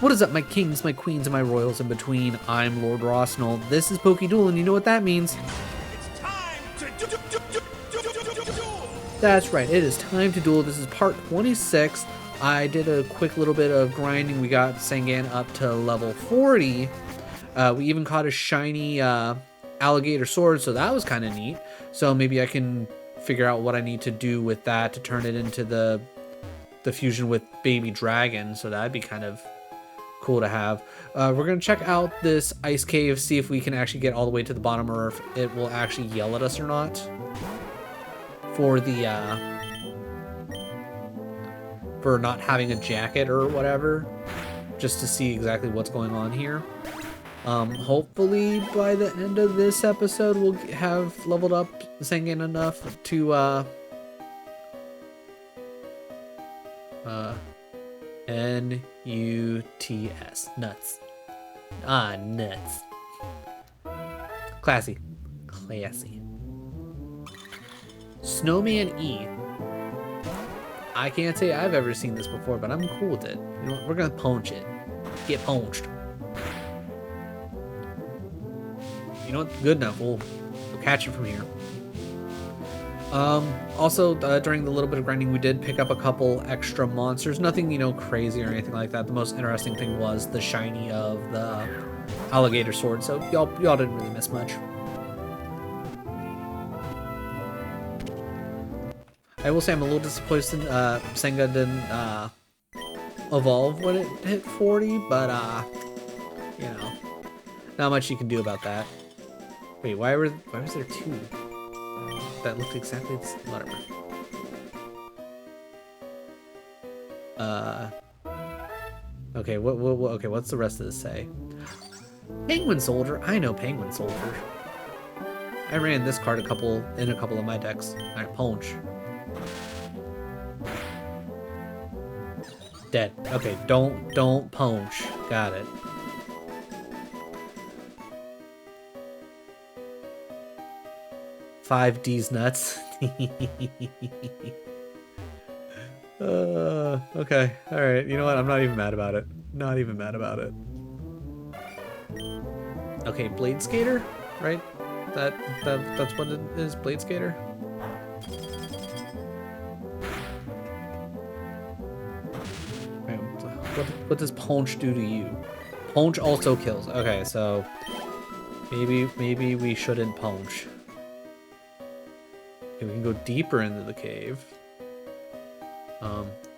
What is up, my kings, my queens, and my royals in between? I'm Lord Rosnell. This is PokeDuel, and you know what that means. It's time to duel! That's right, it is time to duel. This is part 26. I did a quick little bit of grinding. We got Sangan up to level 40. We even caught a shiny alligator sword, so that was kind of neat. So maybe I can figure out what I need to do with that to turn it into the fusion with Baby Dragon, so that'd be kind of cool to have. We're gonna check out this ice cave, see if we can actually get all the way to the bottom, or if it will actually yell at us or not for the for not having a jacket or whatever, just to see exactly what's going on here. Hopefully by the end of this episode we'll have leveled up Sangan enough to N-U-T-S. Nuts. Ah, nuts. Classy. Classy. Snowman E. I can't say I've ever seen this before, but I'm cool with it. You know what? We're gonna punch it. Get punched. You know what? Good enough. We'll catch it from here. Also, during the little bit of grinding, we did pick up a couple extra monsters. Nothing, you know, crazy or anything like that. The most interesting thing was the shiny of the alligator sword, so y'all didn't really miss much. I will say I'm a little disappointed Senga didn't evolve when it hit 40, but you know, not much you can do about that. Wait, why was there two? That looked exactly the same. Whatever. Okay, okay, what's the rest of this say? Penguin Soldier? I know Penguin Soldier. I ran this card in a couple of my decks. Alright, Punch. Dead. Okay, don't punch. Got it. Five D's nuts. Okay. Alright. You know what? I'm not even mad about it. Not even mad about it. Okay, Blade Skater? Right? That's what it is, Blade Skater? Right, what does Punch do to you? Punch also kills. Okay, so maybe we shouldn't punch. Okay, we can go deeper into the cave.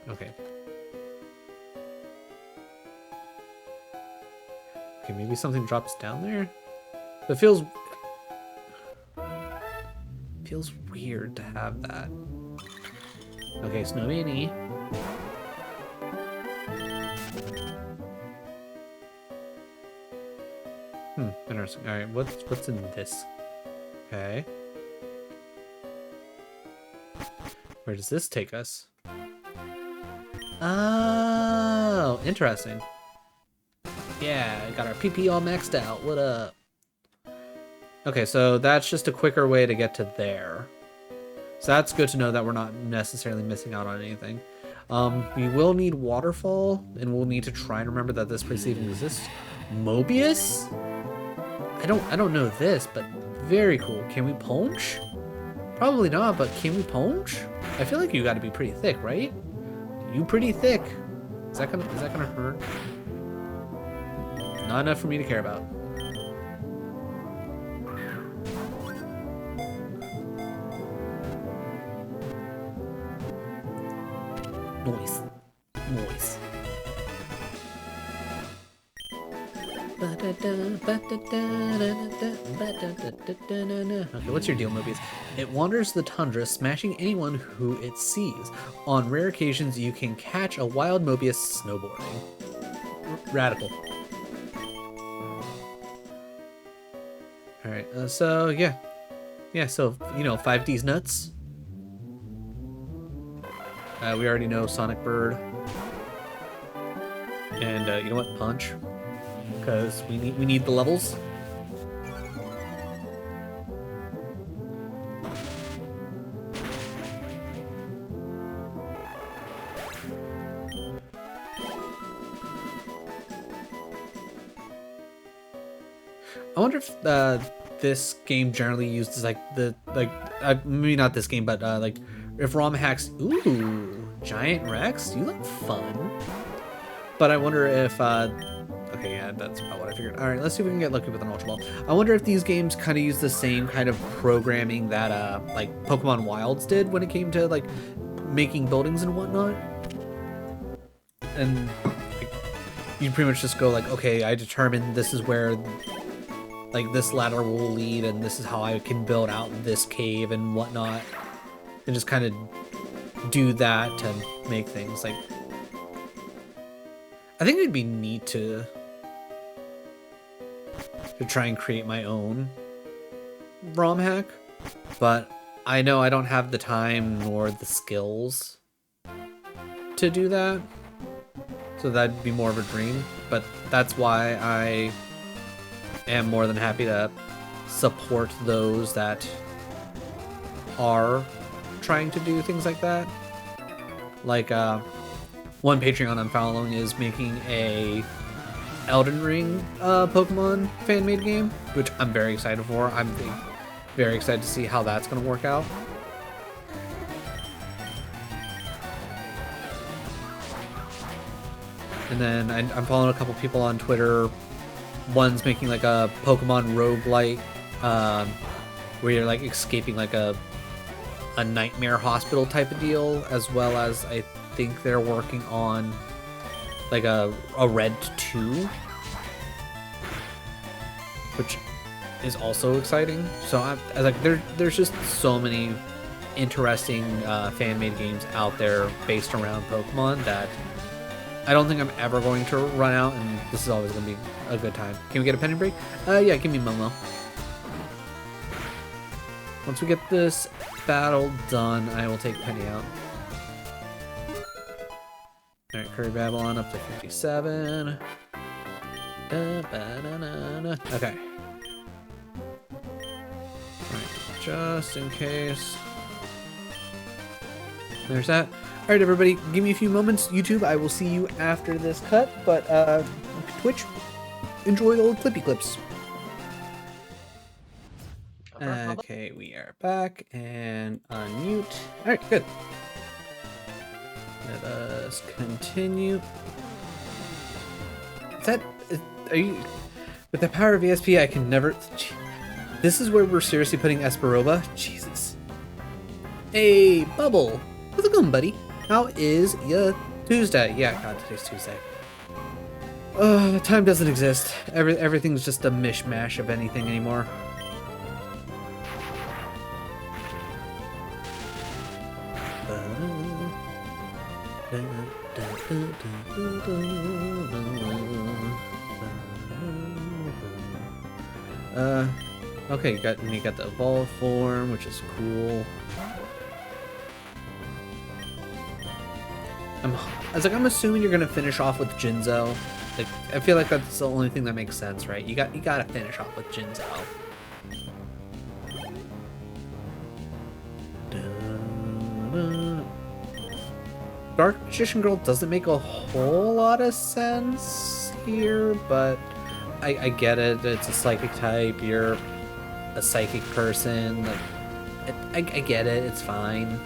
Okay. Okay, maybe something drops down there? It feels weird to have that. Okay, Snowman E. Interesting. Alright, what's in this? Okay. Where does this take us? Oh, interesting. Yeah, got our PP all maxed out. What up? Okay, so that's just a quicker way to get to there. So that's good to know that we're not necessarily missing out on anything. We will need Waterfall, and we'll need to try and remember that this place even exists. Mobius? I don't know this, but very cool. Can we punch? Probably not, but can we punch? I feel like you got to be pretty thick, right? You pretty thick. Is that gonna hurt? Not enough for me to care about. Noise. Noise. Okay, what's your deal, Mobius? It wanders the tundra, smashing anyone who it sees. On rare occasions, you can catch a wild Mobius snowboarding. Radical. Alright, so yeah. Yeah, so, you know, 5D's nuts. We already know Sonic Bird. And, you know what? Punch. Because we need the levels. I wonder if this game generally uses like maybe not this game, but like if ROM hacks. Ooh, Giant Rex, you look fun. But I wonder if okay, yeah, that's about what I figured. All right, let's see if we can get lucky with an Ultra Ball. I wonder if these games kind of use the same kind of programming that like Pokemon Wilds did when it came to like making buildings and whatnot. And like, you pretty much just go like, okay, I determined this is where like this ladder will lead, and this is how I can build out this cave and whatnot, and just kind of do that to make things like. I think it'd be neat to try and create my own ROM hack, but I know I don't have the time nor the skills to do that, so that'd be more of a dream. But that's why I am more than happy to support those that are trying to do things like that. Like one Patreon I'm following is making a Elden Ring Pokemon fan-made game, which I'm very excited for. I'm very excited to see how that's going to work out. And then I'm following a couple people on Twitter. One's making like a Pokemon roguelite where you're like escaping like a nightmare hospital type of deal, as well as I think they're working on like a Red 2, which is also exciting. So I like there's just so many interesting fan-made games out there based around Pokemon that I don't think I'm ever going to run out, and this is always going to be a good time. Can we get a penny break? Yeah, give me Momo. Once we get this battle done, I will take Penny out. Alright, Curry Babylon up to 57. Okay. Alright, just in case. There's that. Alright, everybody, give me a few moments. YouTube, I will see you after this cut, but Twitch, enjoy the old clippy clips. Okay, we are back, and unmute. Alright, good. Let us continue. Are you... With the power of ESP, I can never... This is where we're seriously putting Esperova? Jesus. Hey, Bubble. How's it going, buddy? How is ya Tuesday? Yeah, God, today's Tuesday. Time doesn't exist. Everything's just a mishmash of anything anymore. Okay, you got the evolve form, which is cool. I'm assuming you're gonna finish off with Jinzo. Like, I feel like that's the only thing that makes sense, right? You gotta finish off with Jinzo. Dark Magician Girl doesn't make a whole lot of sense here, but I get it. It's a psychic type. You're a psychic person. Like, I get it. It's fine.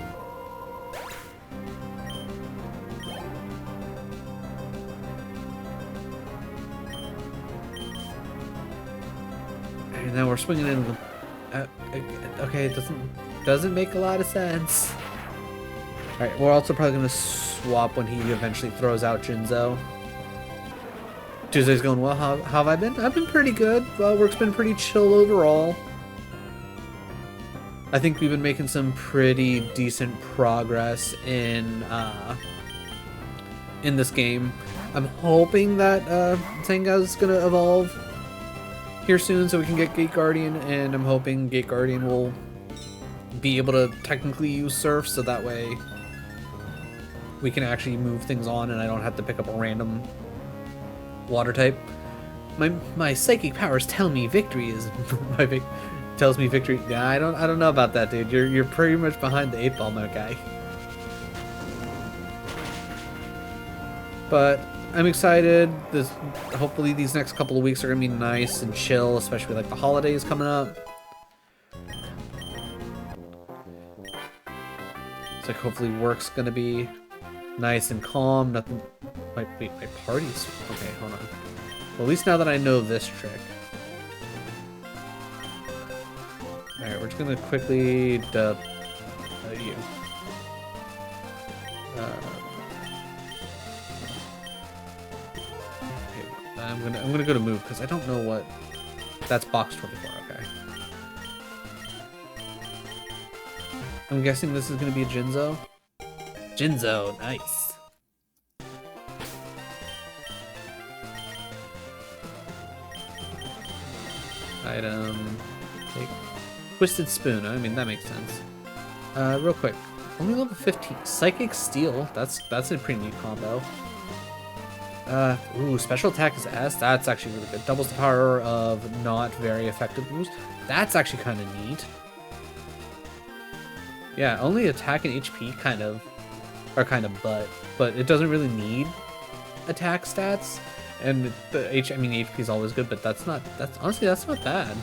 And now we're swinging in. Okay, it doesn't make a lot of sense. Alright, we're also probably going to swap when he eventually throws out Jinzo. Tuesday's going well. How have I been? I've been pretty good. Work's been pretty chill overall. I think we've been making some pretty decent progress in this game. I'm hoping that Tenga's going to evolve here soon so we can get Gate Guardian, and I'm hoping Gate Guardian will be able to technically use Surf, so that way we can actually move things on and I don't have to pick up a random water type. My psychic powers tell me victory is tells me victory. Yeah, I don't know about that, dude. You're pretty much behind the 8-ball, my guy. But I'm excited. Hopefully these next couple of weeks are gonna be nice and chill, especially like the holidays coming up. It's like hopefully work's gonna be nice and calm. Nothing. Wait, parties. Okay, hold on. Well, at least now that I know this trick. All right, we're just gonna quickly dub you. Okay, I'm gonna go to move because I don't know what. That's box 24. Okay. I'm guessing this is gonna be a Jinzo. Jinzo, nice. Item. Take. Twisted Spoon. I mean, that makes sense. Real quick. Only level 15. Psychic Steel. That's a pretty neat combo. Ooh, special attack is S. That's actually really good. Doubles the power of not very effective moves. That's actually kind of neat. Yeah, only attack and HP kind of are kind of but it doesn't really need attack stats. And HP is always good, but honestly that's not bad.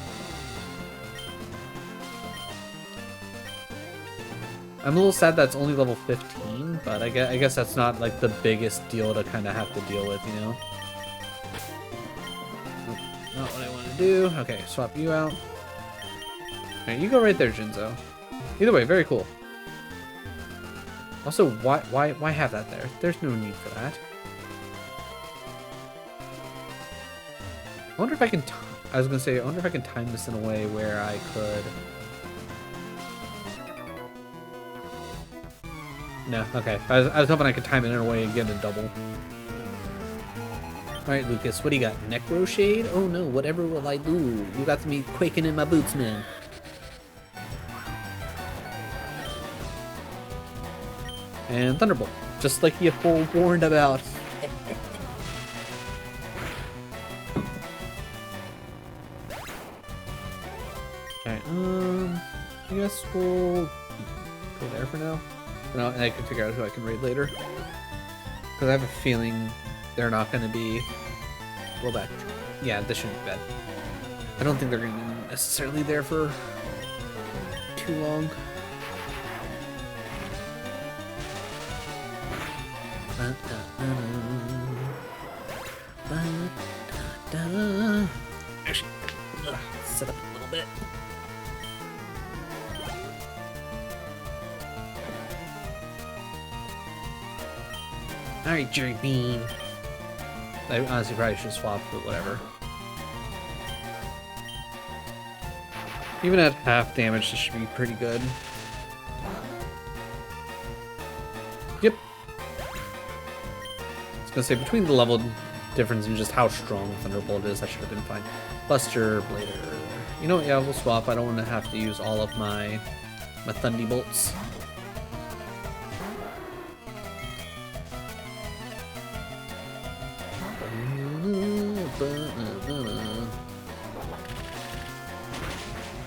I'm a little sad that's only level 15, but I guess that's not like the biggest deal to kind of have to deal with, you know? Nope, not what I want to do. Okay, swap you out. Alright, you go right there, Jinzo. Either way, very cool. Also, why have that there? There's no need for that. I wonder if I can. I was gonna say, I wonder if I can time this in a way where I could. No, okay. I was hoping I could time it in a way and get a double. Alright, Lucas, what do you got? Necro Shade? Oh no, whatever will I do? You got me quaking in my boots, man. And Thunderbolt, just like you forewarned about. Alright, I guess we'll go there for now. No, and I can figure out who I can raid later. Because I have a feeling they're not going to be... Roll back. Yeah, this shouldn't be bad. I don't think they're going to be necessarily there for too long. Actually, set up a little bit. Alright, Jerry Bean. I honestly probably should swap, but whatever. Even at half damage, this should be pretty good. Yep. I was gonna say, between the level difference and just how strong Thunderbolt is, I should have been fine. Buster, Blader. You know what, yeah, we'll swap. I don't want to have to use all of my Thunderbolts.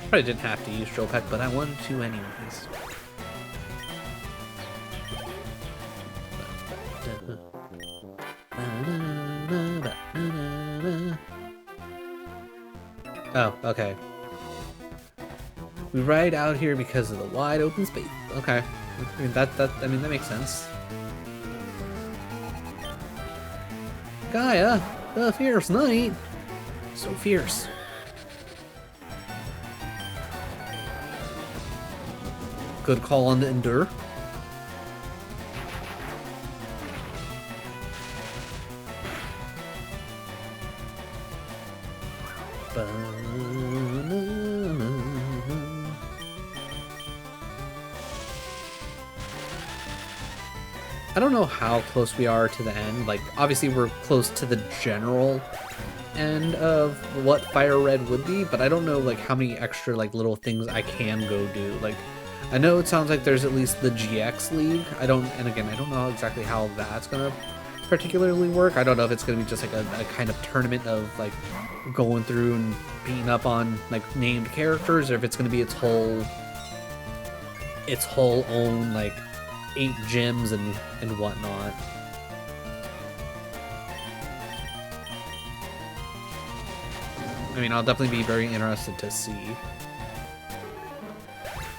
Probably didn't have to use Drill Peck, but I wanted to anyways. Oh, okay. We ride out here because of the wide open space. Okay. I mean that makes sense. Gaia, the fierce knight. So fierce. Good call on the endure. I don't know how close we are to the end. Like, obviously we're close to the general end of what Fire Red would be, but I don't know like how many extra like little things I can go do. Like, I know it sounds like there's at least the GX League. I don't know exactly how that's gonna particularly work. I don't know if it's gonna be just like a kind of tournament of like going through and beating up on like named characters, or if it's gonna be its whole own like 8 gyms and whatnot. I mean, I'll definitely be very interested to see.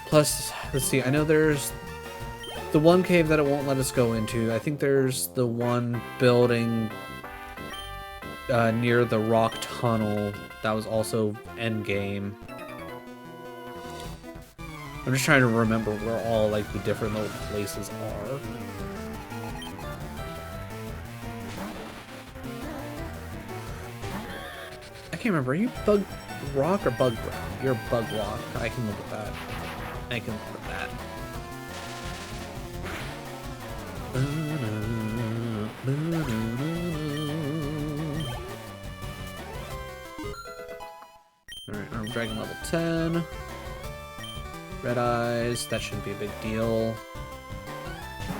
Plus, let's see, I know there's the one cave that it won't let us go into. I think there's the one building near the rock tunnel that was also endgame. I'm just trying to remember where all like the different little places are. I can't remember. Are you Bug Rock or Bug Ground? You're Bug Rock. I can look at that. I can look at that. Alright, Arm Dragon level 10. Red Eyes, that shouldn't be a big deal.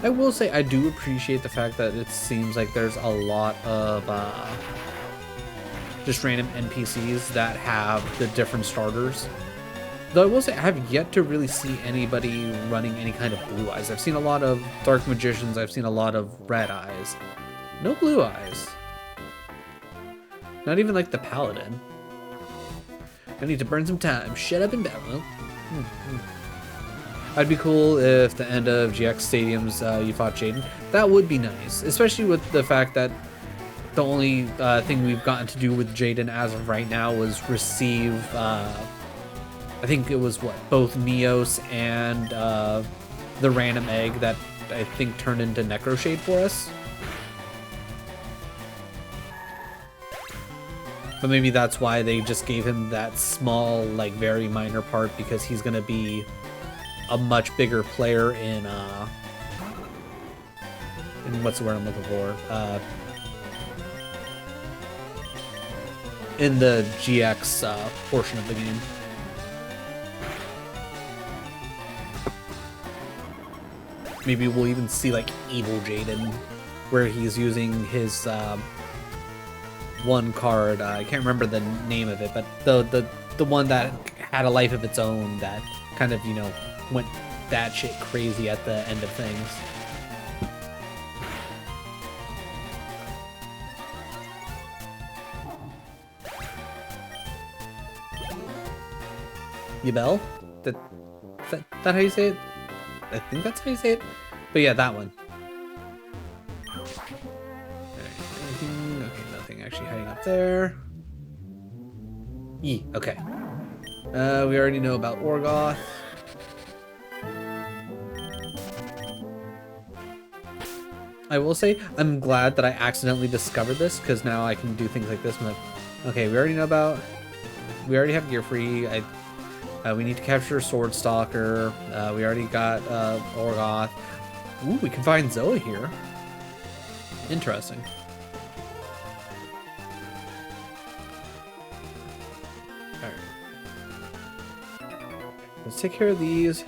I will say I do appreciate the fact that it seems like there's a lot of just random NPCs that have the different starters. Though I will say I have yet to really see anybody running any kind of Blue Eyes. I've seen a lot of Dark Magicians, I've seen a lot of Red Eyes. No Blue Eyes. Not even like the Paladin. I need to burn some time. Shut up and battle. I'd be cool if the end of GX Stadiums you fought Jaden. That would be nice, especially with the fact that the only thing we've gotten to do with Jaden as of right now was receive, I think it was what, both Neos and the random egg that I think turned into Necroshade for us. But maybe that's why they just gave him that small, like, very minor part, because he's gonna be a much bigger player in what's the word I'm looking for? In the GX portion of the game. Maybe we'll even see, like, Evil Jaden, where he's using his one card, I can't remember the name of it, but the one that had a life of its own that kind of, you know, went batshit crazy at the end of things. Yubel? That how you say it? I think that's how you say it. But yeah, that one. Actually hiding up there. Okay. We already know about Orgoth. I will say, I'm glad that I accidentally discovered this, because now I can do things like this. I'm like, okay, we already have Gear Free. We need to capture Sword Stalker. We already got Orgoth. Ooh, we can find Zoa here. Interesting. Let's take care of these.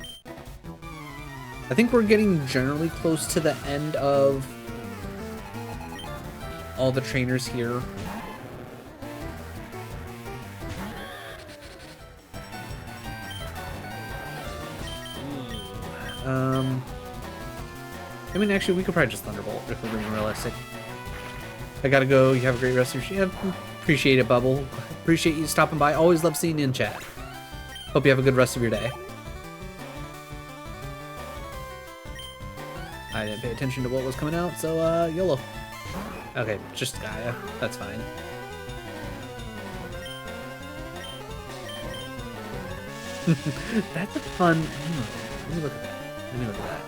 I think we're getting generally close to the end of all the trainers here. I mean, actually, we could probably just Thunderbolt if we're being realistic. I gotta go. You have a great rest of your shift. Appreciate it, Bubble. Appreciate you stopping by. Always love seeing you in chat. Hope you have a good rest of your day. I didn't pay attention to what was coming out, so YOLO. Okay, just Gaia. That's fine. That's a fun. Let me look at that. Let me look at that.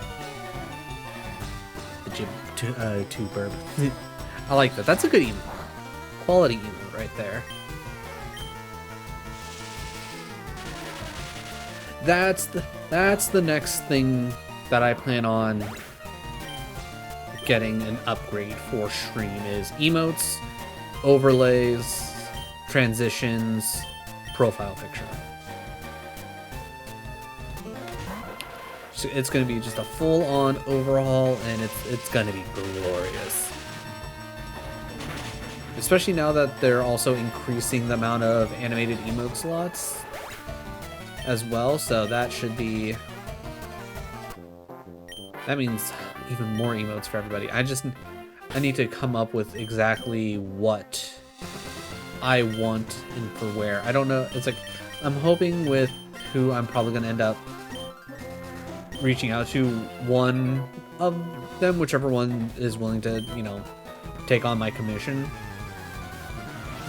The Jib Tuber. I like that. That's a good emote. Quality emote right there. That's the next thing that I plan on getting an upgrade for Stream is emotes, overlays, transitions, profile picture. So it's going to be just a full-on overhaul, and it's going to be glorious. Especially now that they're also increasing the amount of animated emote slots as well, so that should be... That means even more emotes for everybody. I need to come up with exactly what I want and for where. I don't know. It's like, I'm hoping with who I'm probably going to end up reaching out to, one of them, whichever one is willing to, you know, take on my commission,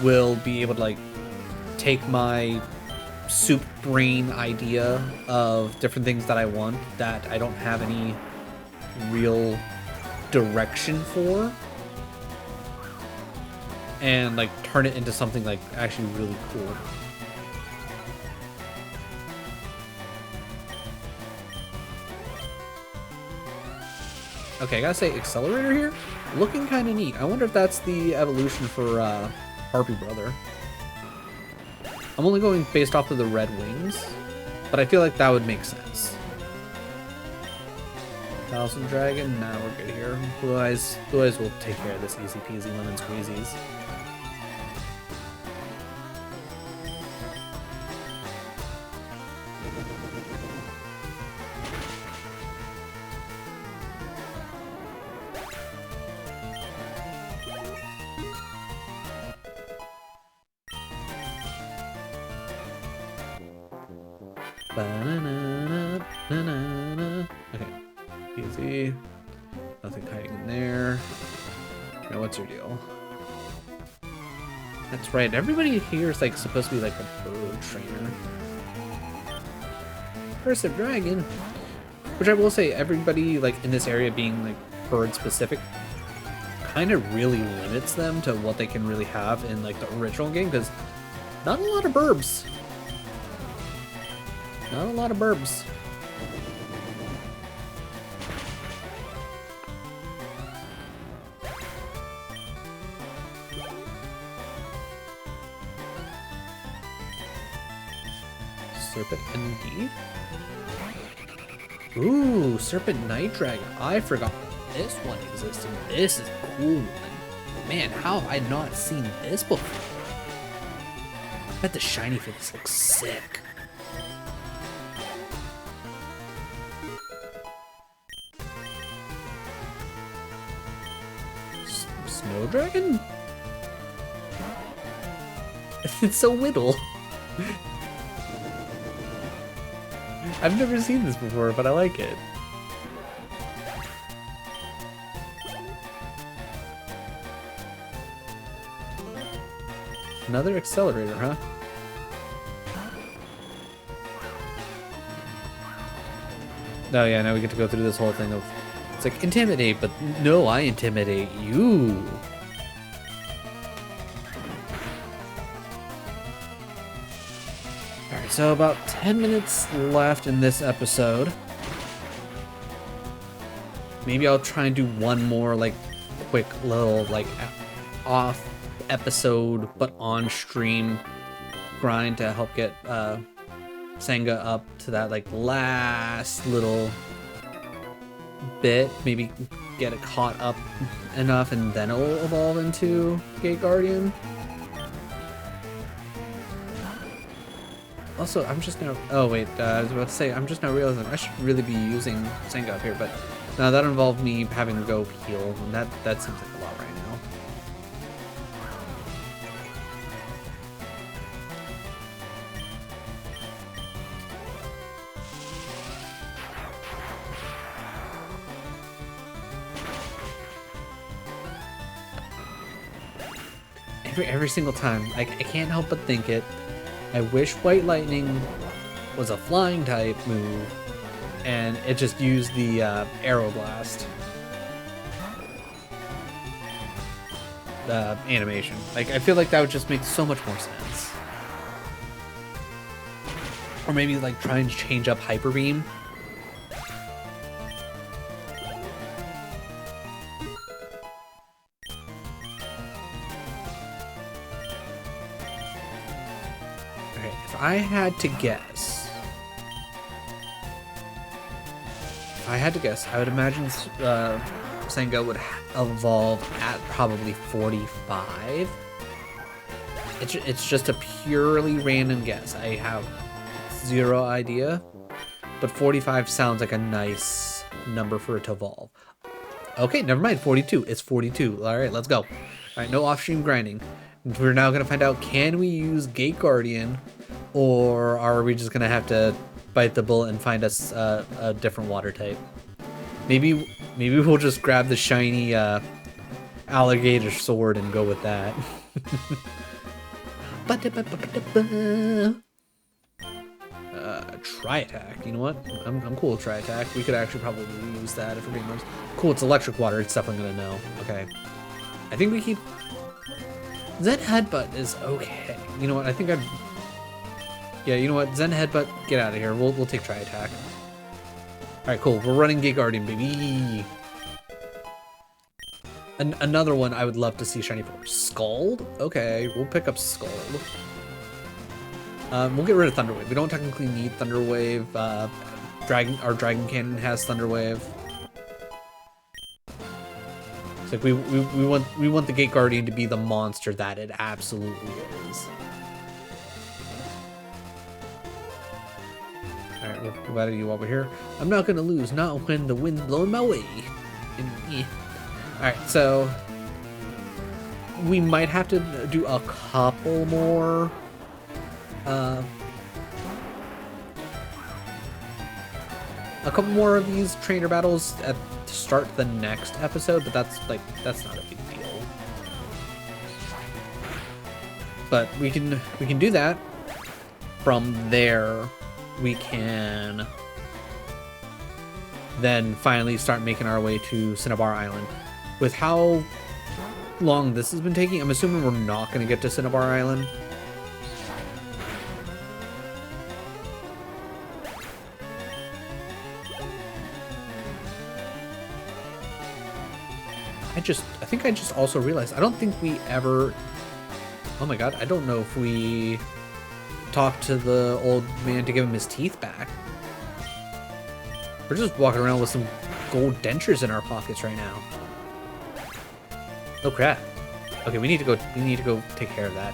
will be able to, like, take my soup brain idea of different things that I want that I don't have any real direction for, and like turn it into something like actually really cool. Okay, I gotta say, accelerator here looking kind of neat. I wonder if that's the evolution for Harpy Brother. I'm only going based off of the red wings, but I feel like that would make sense. Thousand Dragon, nah, we're good here. Blue Eyes will take care of this easy peasy lemon squeezies. Okay, easy. Nothing hiding in there. Now, what's your deal? That's right. Everybody here is like supposed to be like a bird trainer. Cursive Dragon, which I will say, everybody like in this area being like bird specific, kind of really limits them to what they can really have in like the original game, because not a lot of burbs. Not a lot of burbs. Serpent ND? Ooh, Serpent Night Dragon. I forgot this one existed. This is a cool one. Man, how have I not seen this before? I bet the shiny for this looks sick. Snow Dragon? It's so Whittle. I've never seen this before, but I like it. Another accelerator, huh? Oh yeah, now we get to go through this whole thing of, it's like, intimidate, but no, I intimidate you. Alright, so about 10 minutes left in this episode. Maybe I'll try and do one more, like, quick little, like, off episode, but on stream grind to help get Senga up to that, like, last little bit. Maybe get it caught up enough, and then it will evolve into Gate Guardian. Also, I'm just now. Oh wait, I was about to say, I'm just now realizing I should really be using Senga up here, but now that involved me having to go heal, and that seems like a lot right now. Every single time, I can't help but think it. I wish White Lightning was a flying type move, and it just used the Arrow Blast animation. Like, I feel like that would just make so much more sense. Or maybe like try and change up Hyper Beam. I had to guess. If I had to guess, I would imagine Senga would evolve at probably 45. It's just a purely random guess. I have zero idea, but 45 sounds like a nice number for it to evolve. Okay, never mind. 42. It's 42. All right, let's go. All right, no off-stream grinding. We're now gonna find out, can we use Gate Guardian, or are we just gonna have to bite the bullet and find us a different water type? Maybe we'll just grab the shiny alligator sword and go with that. Try attack. You know what? I'm cool with try attack. We could actually probably use that if we're being honest. Cool, it's electric water. It's definitely gonna know. Okay. I think we keep... Zen Headbutt is okay. You know what? I think I'd... Yeah, you know what? Zen Headbutt, get out of here. We'll take try attack. Alright, cool. We're running Gate Guardian, baby. Another one I would love to see shiny for. Scald? Okay, we'll pick up Scald. We'll get rid of Thunder Wave. We don't technically need Thunder Wave. Our Dragon Cannon has Thunder Wave. It's like we want the Gate Guardian to be the monster that it absolutely is. Alright, we'll go out of you while we're here. I'm not gonna lose, not when the wind's blowing my way. Alright, so we might have to do a couple more of these trainer battles to start the next episode, but that's not a big deal. But we can do that. From there, we can then finally start making our way to Cinnabar Island. With how long this has been taking, I'm assuming we're not going to get to Cinnabar Island. I think I just also realized, I don't think we ever... Oh my god, I don't know if we talked to the old man to give him his teeth back. We're just walking around with some gold dentures in our pockets right now. Oh crap. Okay, we need to go take care of that.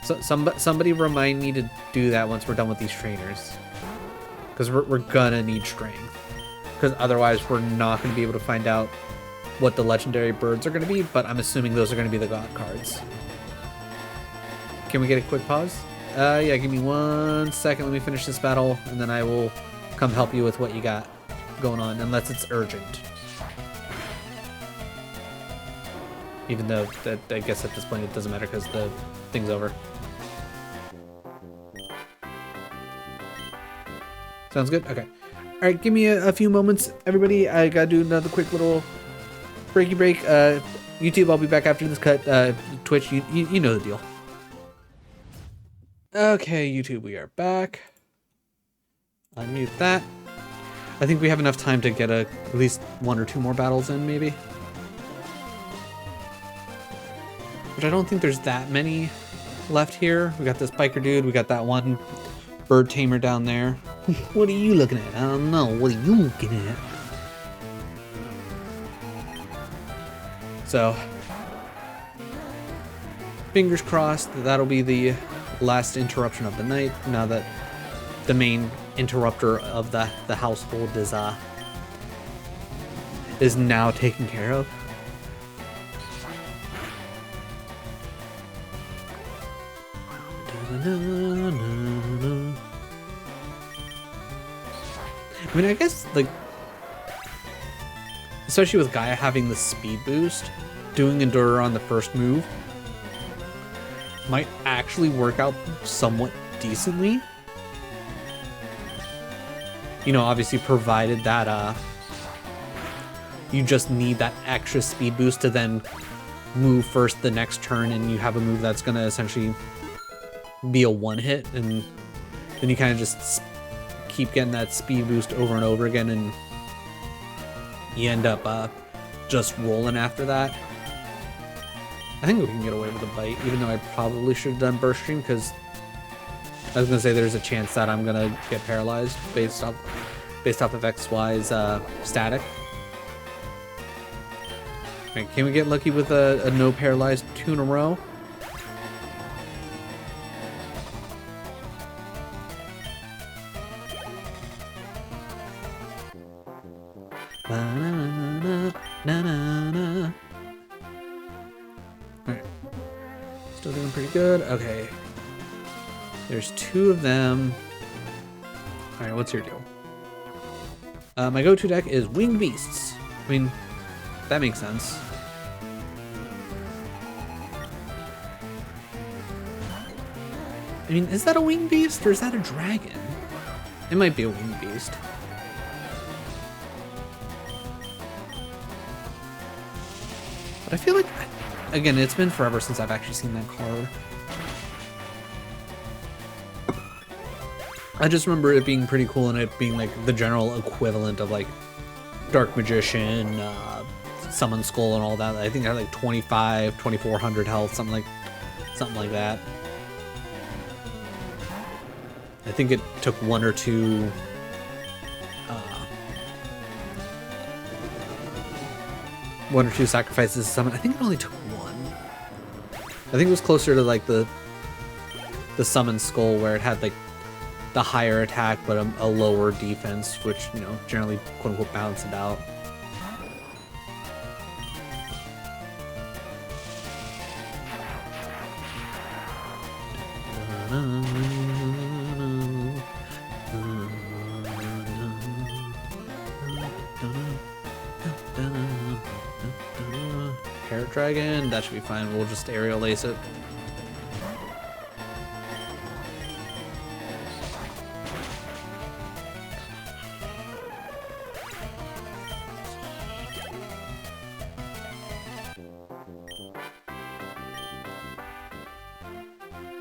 So somebody remind me to do that once we're done with these trainers. Because we're gonna need strength. Because otherwise we're not going to be able to find out what the legendary birds are going to be, but I'm assuming those are going to be the god cards. Can we get a quick pause? Yeah, give me 1 second. Let me finish this battle, and then I will come help you with what you got going on, unless it's urgent. Even though, I guess at this point it doesn't matter because the thing's over. Sounds good? Okay. Alright, give me a few moments, everybody. I gotta do another quick little breaky break. YouTube, I'll be back after this cut. Twitch, you know the deal. Okay, YouTube, we are back. Unmute that. I think we have enough time to get at least 1 or 2 more battles in, maybe. But I don't think there's that many left here. We got this biker dude, we got that one bird tamer down there. What are you looking at? I don't know. What are you looking at? So, fingers crossed that that'll be the last interruption of the night, now that the main interrupter of the household is now taken care of. I mean, I guess, like, especially with Gaia having the speed boost, doing Endure on the first move might actually work out somewhat decently. You know, obviously provided that you just need that extra speed boost to then move first the next turn, and you have a move that's going to essentially be a one-hit, and then you kind of just keep getting that speed boost over and over again, and you end up just rolling after that. I think we can get away with a bite, even though I probably should have done Burst Stream, because I was going to say there's a chance that I'm going to get paralyzed based off of XY's static. Right, can we get lucky with a no paralyzed 2 in a row? Still doing pretty good. Okay. There's 2 of them. Alright, what's your deal? My go-to deck is Winged Beasts. I mean, that makes sense. I mean, is that a Winged Beast or is that a dragon? It might be a Winged Beast. But I feel like, again, it's been forever since I've actually seen that card. I just remember it being pretty cool and it being like the general equivalent of like Dark Magician, Summon Skull and all that. I think I had like 2400 health, something like that. I think it took 1 or 2 sacrifices to summon. I think it only took 1. I think it was closer to like the Summon Skull where it had like the higher attack but a lower defense, which, you know, generally quote unquote balance it out. Parrot Dragon, that should be fine. We'll just aerial lace it.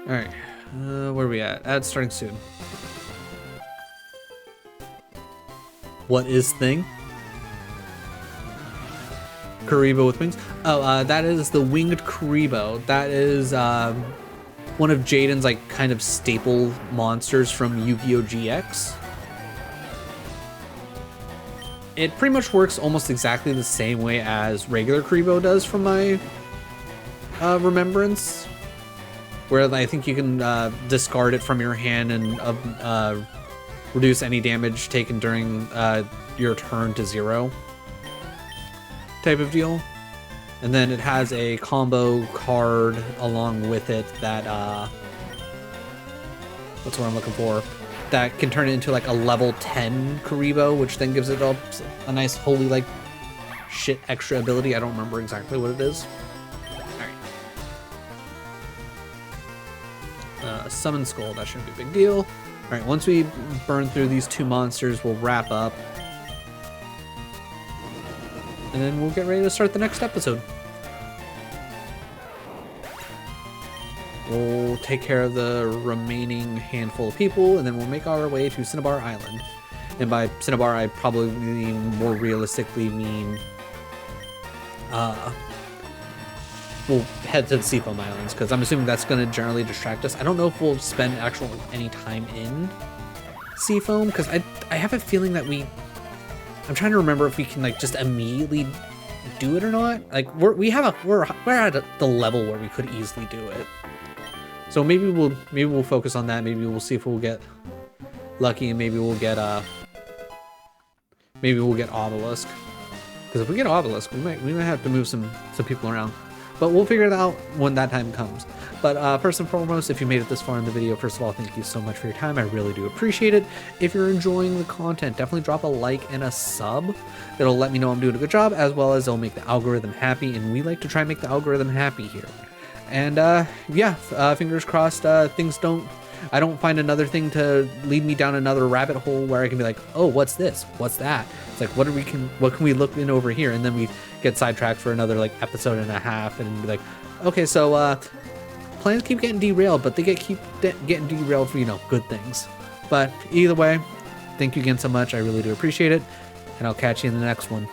Alright, where are we at? Ad starting soon. What is thing? Karibo with wings? Oh, that is the winged Karibo. That is one of Jaden's like kind of staple monsters from YuGiOh GX. It pretty much works almost exactly the same way as regular Karibo does from my remembrance, where I think you can discard it from your hand and reduce any damage taken during your turn to 0 type of deal. And then it has a combo card along with it that what's what I'm looking for, that can turn it into like a level 10 Karibo, which then gives it a nice holy like shit extra ability. I don't remember exactly what it is. Alright. Summon Skull, that shouldn't be a big deal. Alright, once we burn through these 2 monsters, we'll wrap up. And then we'll get ready to start the next episode. We'll take care of the remaining handful of people, and then we'll make our way to Cinnabar Island. And by Cinnabar, I probably more realistically mean we'll head to the Seafoam Islands, because I'm assuming that's going to generally distract us. I don't know if we'll spend any time in Seafoam, because I have a feeling that I'm trying to remember if we can like just immediately do it or not. Like we're at the level where we could easily do it. So maybe we'll focus on that. Maybe we'll see if we'll get lucky, and maybe we'll get Obelisk. Because if we get Obelisk, we might have to move some people around. But we'll figure it out when that time comes. But first and foremost, if you made it this far in the video, first of all, thank you so much for your time. I really do appreciate it. If you're enjoying the content, definitely drop a like and a sub. It'll let me know I'm doing a good job, as well as it'll make the algorithm happy, and we like to try and make the algorithm happy here. And yeah, fingers crossed I don't find another thing to lead me down another rabbit hole where I can be like, oh, what's this? What's that? It's like, what can we look in over here? And then we get sidetracked for another like episode and a half and be like, okay, so plans keep getting derailed, but they keep getting derailed for, you know, good things. But either way, thank you again so much. I really do appreciate it. And I'll catch you in the next one.